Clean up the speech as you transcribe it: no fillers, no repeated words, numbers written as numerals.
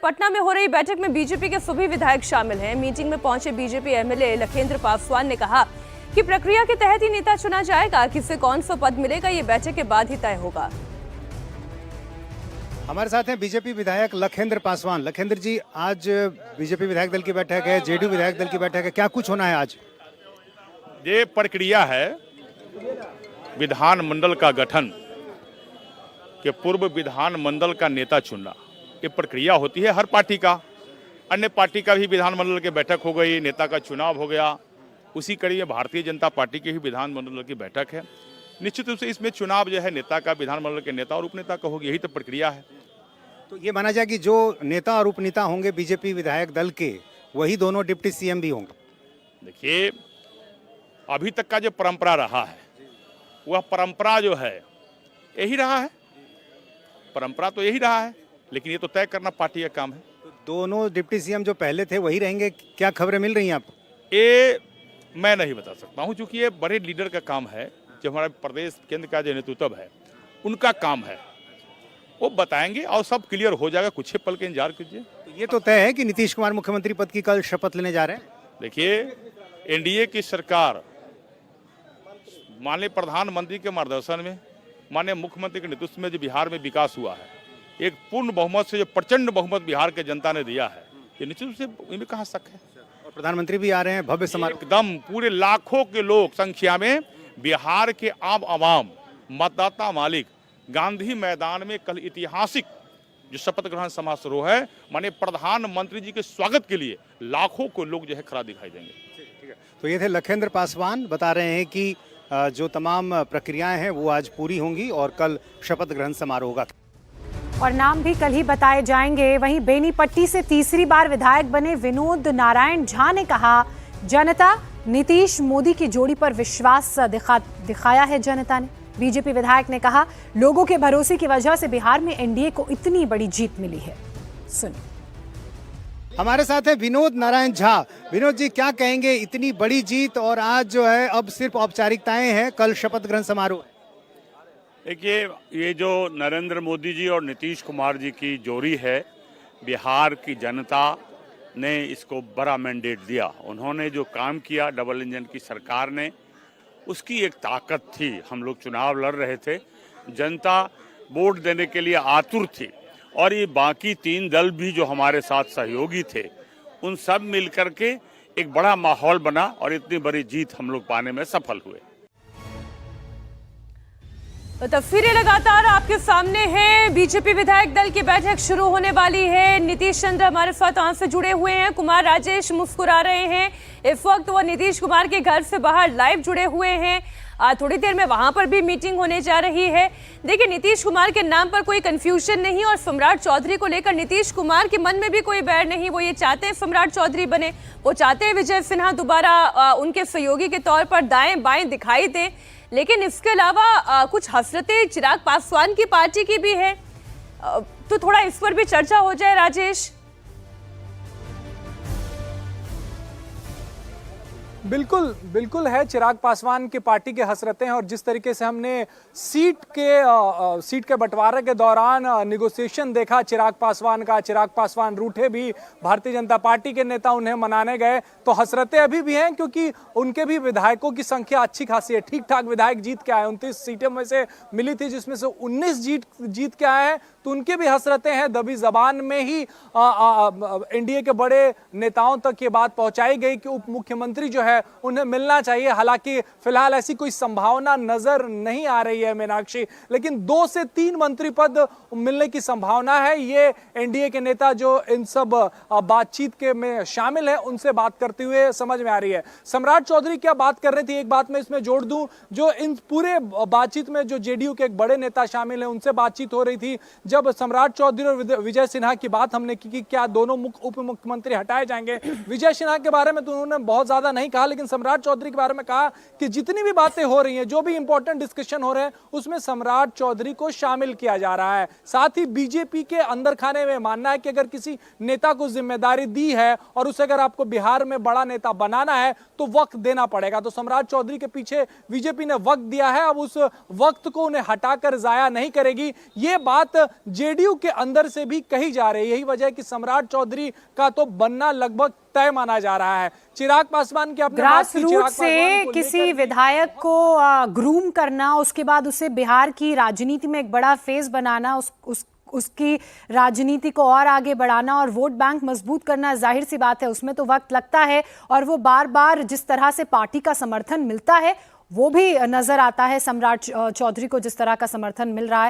पटना में हो रही बैठक में बीजेपी के सभी विधायक शामिल हैं। मीटिंग में पहुंचे बीजेपी एमएलए लखेंद्र पासवान ने कहा कि प्रक्रिया के तहत ही नेता चुना जाएगा। किसे कौन सा पद मिलेगा ये बैठक के बाद ही तय होगा। हमारे साथ हैं बीजेपी विधायक लखेंद्र पासवान। लखेंद्र जी, आज बीजेपी विधायक दल की बैठक है, जेडीयू विधायक दल की बैठक है, क्या कुछ होना है आज? ये प्रक्रिया है विधानमंडल का गठन के पूर्व विधानमंडल का नेता चुनना। ये प्रक्रिया होती है हर पार्टी का, अन्य पार्टी का भी विधानमंडल की बैठक हो गई, नेता का चुनाव हो गया। उसी कड़ी में भारतीय जनता पार्टी की भी विधानमंडल की बैठक है। निश्चित रूप से इसमें चुनाव जो है नेता का, विधानमंडल के नेता और उपनेता का होगी, यही तो प्रक्रिया है। तो ये माना जाए कि जो नेता और उपनेता होंगे बीजेपी विधायक दल के, वही दोनों डिप्टी सीएम भी होंगे। देखिए, अभी तक का जो परंपरा रहा है वह परंपरा जो है यही रहा है, परंपरा तो यही रहा है, लेकिन ये तो तय करना पार्टी का काम है। तो दोनों डिप्टी सीएम जो पहले थे वही रहेंगे, क्या खबरें मिल रही हैं आपको? ये मैं नहीं बता सकता हूँ, क्योंकि ये बड़े लीडर का काम है। जो हमारा प्रदेश केंद्र का जो नेतृत्व है उनका काम है, वो बताएंगे और सब क्लियर हो जाएगा। कुछ ही पल के इंतजार कीजिए। तो ये तो तय है कि नीतीश कुमार मुख्यमंत्री पद की कल शपथ लेने जा रहे हैं। देखिए, एनडीए की सरकार माननीय प्रधानमंत्री के मार्गदर्शन में, माननीय मुख्यमंत्री के नेतृत्व में जो बिहार में विकास हुआ है, एक पूर्ण बहुमत से जो प्रचंड बहुमत बिहार के जनता ने दिया है, ये निश्चित रूप से इनमें कहाँ शक है। और प्रधानमंत्री भी आ रहे हैं, भव्य समारोह, एकदम पूरे लाखों के लोग संख्या में बिहार के आम आवाम, मतदाता मालिक गांधी मैदान में कल ऐतिहासिक जो शपथ ग्रहण समारोह है, माननीय प्रधानमंत्री जी के स्वागत के लिए लाखों को लोग जो है खड़ा दिखाई देंगे। तो ये थे लखेंद्र पासवान, बता रहे हैं कि जो तमाम प्रक्रियाएं हैं वो आज पूरी होंगी और कल शपथ ग्रहण समारोह होगा और नाम भी कल ही बताए जाएंगे। वहीं बेनीपट्टी से तीसरी बार विधायक बने विनोद नारायण झा ने कहा, जनता नीतीश मोदी की जोड़ी पर विश्वास दिखाया है जनता ने। बीजेपी विधायक ने कहा, लोगों के भरोसे की वजह से बिहार में एनडीए को इतनी बड़ी जीत मिली है। सुनिए। हमारे साथ है विनोद नारायण झा। विनोद जी, क्या कहेंगे, इतनी बड़ी जीत और आज जो है अब सिर्फ औपचारिकताएं हैं, कल शपथ ग्रहण समारोह? देखिए, ये जो नरेंद्र मोदी जी और नीतीश कुमार जी की जोड़ी है, बिहार की जनता ने इसको बड़ा मैंडेट दिया। उन्होंने जो काम किया डबल इंजन की सरकार ने, उसकी एक ताकत थी। हम लोग चुनाव लड़ रहे थे, जनता वोट देने के लिए आतुर थी और ये बाकी तीन दल भी जो हमारे साथ सहयोगी थे, उन सब मिलकर के एक बड़ा माहौल बना और इतनी बड़ी जीत हम लोग पाने में सफल हुए। तो तस्वीरें लगातार आपके सामने हैं। बीजेपी विधायक दल की बैठक शुरू होने वाली है। नीतीश चंद्र हमारे साथ वहां से जुड़े हुए हैं। कुमार राजेश मुस्कुरा रहे हैं। इस वक्त वो नीतीश कुमार के घर से बाहर लाइव जुड़े हुए हैं। थोड़ी देर में वहां पर भी मीटिंग होने जा रही है। देखिए, नीतीश कुमार के नाम पर कोई कंफ्यूजन नहीं और सम्राट चौधरी को लेकर नीतीश कुमार के मन में भी कोई बैर नहीं। वो ये चाहते हैं सम्राट चौधरी बने, वो चाहते हैं विजय सिन्हा दोबारा उनके सहयोगी के तौर पर दाएं बाएं दिखाई दें। लेकिन इसके अलावा कुछ हसरतें चिराग पासवान की पार्टी की भी है, तो थोड़ा इस पर भी चर्चा हो जाए। राजेश। बिल्कुल है। चिराग पासवान की पार्टी के हसरतें हैं और जिस तरीके से हमने सीट के बंटवारे के दौरान निगोशिएशन देखा चिराग पासवान रूठे भी, भारतीय जनता पार्टी के नेता उन्हें मनाने गए, तो हसरतें अभी भी हैं क्योंकि उनके भी विधायकों की संख्या अच्छी खासी है। ठीक ठाक विधायक जीत के आए, 29 सीटें में से मिली थी जिसमें से 19 जीत के आए हैं, तो उनके भी हसरतें हैं। दबी जबान में ही एनडीए के बड़े नेताओं तक ये बात पहुंचाई गई कि उप मुख्यमंत्री जो है उन्हें मिलना चाहिए। हालांकि फिलहाल ऐसी कोई संभावना नजर नहीं आ रही है मीनाक्षी, लेकिन 2 से 3 मंत्री पद मिलने की संभावना है। ये एनडीए के नेता जो इन सब बातचीत के में शामिल है उनसे बात करते हुए समझ में आ रही है। सम्राट चौधरी क्या बात कर रही थी, एक बात मैं इसमें जोड़ दूं, जो इन पूरे बातचीत में जो जेडीयू के एक बड़े नेता शामिल है उनसे बातचीत हो रही थी। जब सम्राट चौधरी और विजय सिन्हा की बात हमने की कि क्या दोनों उप मुख्यमंत्री हटाए जाएंगे, विजय सिन्हा के बारे में तो उन्होंने बहुत ज्यादा नहीं कहा, लेकिन सम्राट चौधरी के बारे में कहा कि जितनी भी बातें हो रही हैं, जो भी इंपॉर्टेंट डिस्कशन हो रहे हैं, उसमें सम्राट चौधरी को शामिल किया जा रहा है। साथ ही बीजेपी के अंदर खाने में मानना है कि अगर किसी नेता को जिम्मेदारी दी है और उसे अगर आपको बिहार में बड़ा नेता बनाना है तो वक्त देना पड़ेगा। तो सम्राट चौधरी के पीछे बीजेपी ने वक्त दिया है, अब उस वक्त को उन्हें हटाकर जाया नहीं करेगी। ये बात जेडीयू के अंदर से भी कही जा रही है। यही वजह है कि सम्राट चौधरी का तो बनना लगभग तय माना जा रहा है। चिराग पासवान की आपने बात की, ग्रास चिराग रूट से पासवान को किसी लेकर विधायक को ग्रूम करना, उसके बाद उसे बिहार की राजनीति में एक बड़ा फेस बनाना, उसकी राजनीति को और आगे बढ़ाना और वोट बैंक मजबूत करना, जाहिर सी बात है उसमें तो वक्त लगता है। और वो बार बार जिस तरह से पार्टी का समर्थन मिलता है वो भी नजर आता है, सम्राट चौधरी को जिस तरह का समर्थन मिल रहा है।